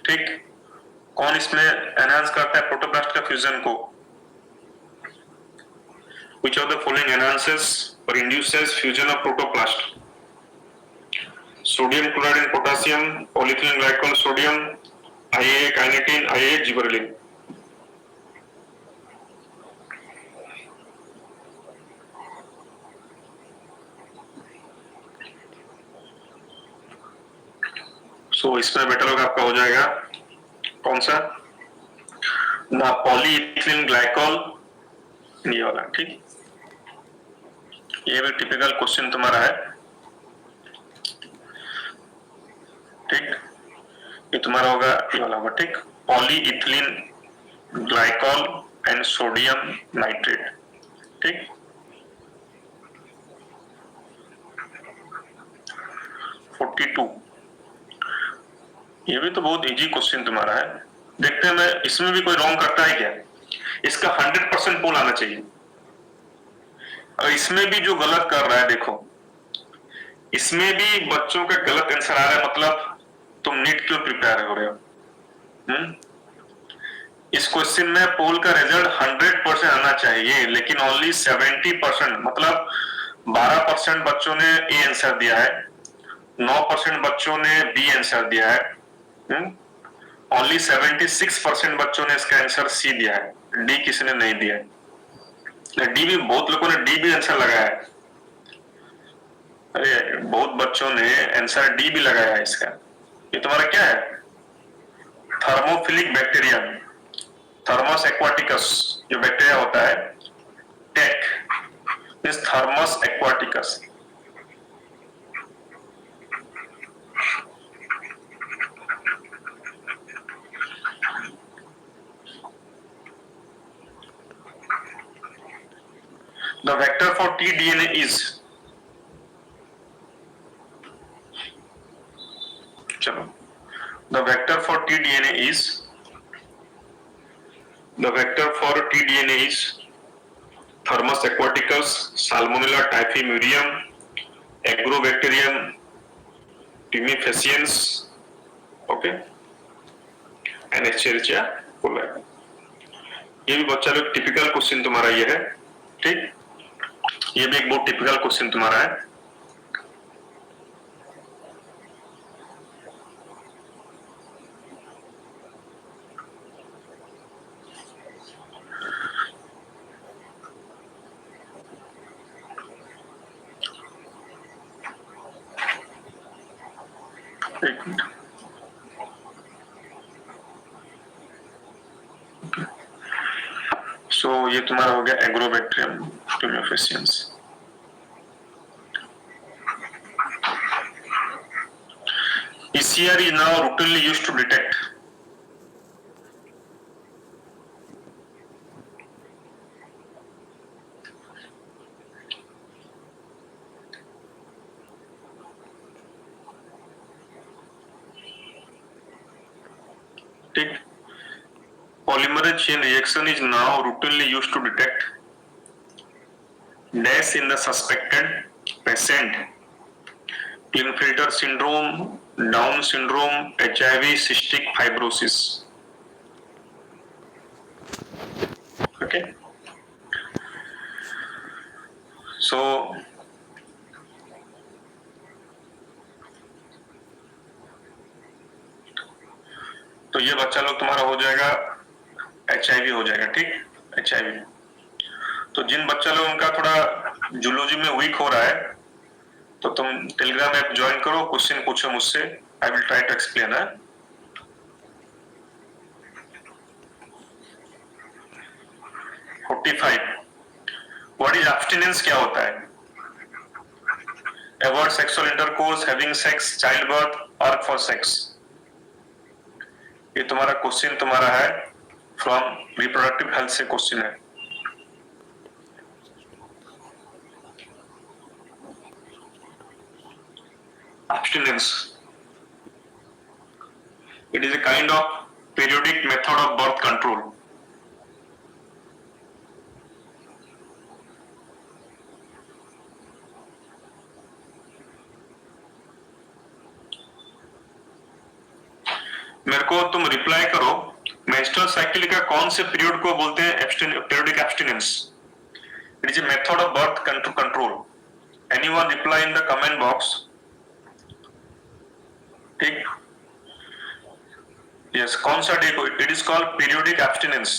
ठीक, कौन इसमें एनहांस करता है प्रोटोप्लास्ट का फ्यूजन को? Which of the following enhances or induces fusion of protoplast? Sodium chloride and potassium, polyethylene glycol sodium, IA kinetin, IA gibberellin. So इसमें better होगा आपका हो जाएगा कौन सा? ना पॉलीइथिलीन ग्लाइकोल, ये वाला। ठीक, ये भी टिपिकल क्वेश्चन तुम्हारा है। ठीक, ये तुम्हारा होगा ये वाला होगा। ठीक, polyethylene glycol and sodium nitrate. ठीक, 42, ये भी तो बहुत इजी क्वेश्चन तुम्हारा है। देखते हैं मैं इसमें भी कोई रॉन्ग करता है क्या? इसका 100% पोल आना चाहिए। और इसमें भी जो गलत कर रहा है, देखो इसमें भी बच्चों का गलत आंसर आ रहा है, मतलब तुम नीट क्यों प्रिपेयर हो रहे हो? इस क्वेश्चन में पोल का रिजल्ट 100% आना चाहिए, लेकिन ओनली 70%, मतलब 12% बच्चों ने ए आंसर दिया है, 9% बच्चों ने बी आंसर दिया है, ओनली 76% बच्चों ने इसका आंसर सी दिया है, डी किसी ने नहीं दिया है। डी भी बहुत लोगों ने डी भी आंसर लगाया है। अरे बहुत बच्चों ने आंसर डी भी लगाया है इसका। ये तुम्हारा क्या है? थर्मोफिलिक बैक्टीरिया, थर्मस एक्वाटिकस जो बैक्टीरिया होता है, Taq is Thermus aquaticus. The vector for tDNA is, चलो, the vector for tDNA is, the vector for tDNA is Thermus aquaticus, Salmonella typhimurium, Agrobacterium tumefaciens, okay, and Escherichia coli. ये भी बच्चा लोग typical question तुम्हारा ये है। ठीक, ये भी एक बहुत टिपिकल क्वेश्चन तुम्हारा है। एक मिनट, सो ये तुम्हारा हो गया agrobacterium ट्यूमेफेसियंस। PCR is now routinely used to detect ठीक, polymerase chain reaction is now routinely used to detect dash in the suspected patient, Klinefelter syndrome, Down syndrome, HIV, cystic fibrosis. Okay, so तो ये बच्चा लोग तुम्हारा हो जाएगा HIV हो जाएगा। ठीक, HIV। तो जिन बच्चा लोगों का थोड़ा जूलॉजी में वीक हो रहा है, तो तुम टेलीग्राम ऐप ज्वाइन करो, क्वेश्चन पूछो मुझसे, I will try to explain है। 45, व्हाट इज एब्स्टिनेंस क्या होता है? Avoid sexual intercourse, having sex, child birth, अर्क फॉर सेक्स। ये तुम्हारा क्वेश्चन तुम्हारा है फ्रॉम रिप्रोडक्टिव हेल्थ से क्वेश्चन है। Abstinence, it is a kind of periodic method of birth control. मेरे को तुम रिप्लाई करो, मेंस्ट्रुअल साइकिल का कौन से पीरियड को बोलते हैं periodic abstinence? It is a method of birth control. Anyone reply in the comment box? ठीक, यस, कौन सा डे को? It is called periodic abstinence,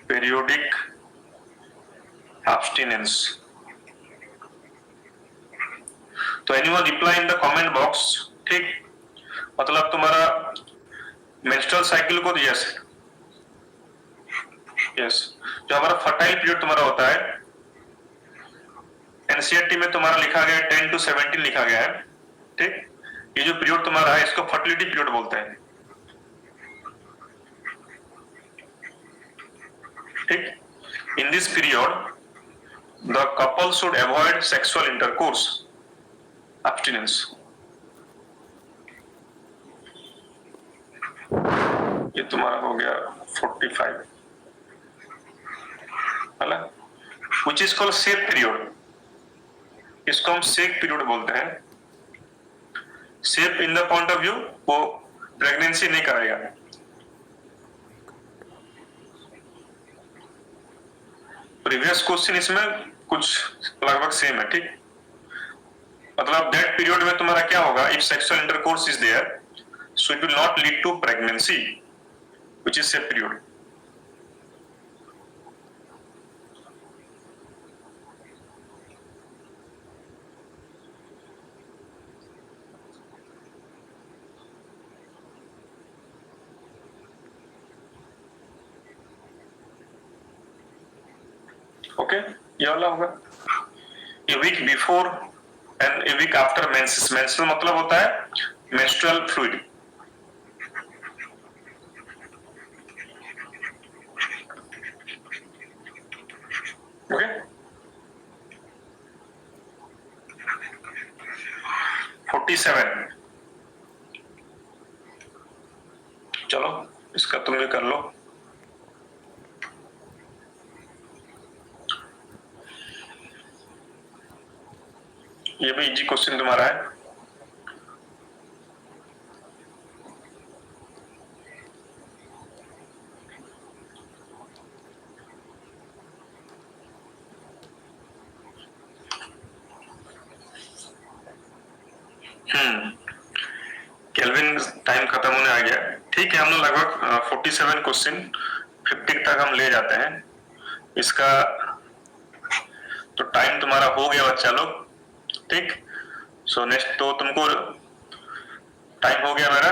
periodic abstinence. तो anyone reply in the comment box. ठीक, मतलब तुम्हारा मेंस्ट्रुअल साइकिल को, yes yes, जो हमारा फर्टाइल पीरियड तुम्हारा होता है, एनसीईआरटी में तुम्हारा लिखा गया है 10 to 17 लिखा गया है। ठीक, ये जो पीरियड तुम्हारा है इसको फर्टिलिटी पीरियड बोलते हैं। ठीक, in this period the couple should avoid sexual intercourse, abstinence. ये तुम्हारा हो गया 45, है ना? Which is called safe period, इसको हम सेफ पीरियड बोलते हैं। Safe in the point of view वो प्रेगनेंसी नहीं कराएगा। प्रीवियस क्वेश्चन इसमें कुछ लगभग सेम है। ठीक, मतलब दैट पीरियड में तुम्हारा क्या होगा, if sexual intercourse is there so it will not lead to pregnancy, which is safe period. Okay, ये वाला होगा। A week before and a week after menses. Menstrual मतलब होता है मेंस्ट्रुअल फ्लूइड। ओके, 47। चलो इसका तुम भी कर लो। ये भी इजी क्वेश्चन तुम्हारा है। केल्विन टाइम खत्म होने आ गया। ठीक है, हम लोग लगभग 47 क्वेश्चन 50 तक हम ले जाते हैं। इसका तो टाइम तुम्हारा हो गया बच्चा लोग। ठीक, सो नेक्स्ट तो तुमको टाइम हो गया मेरा।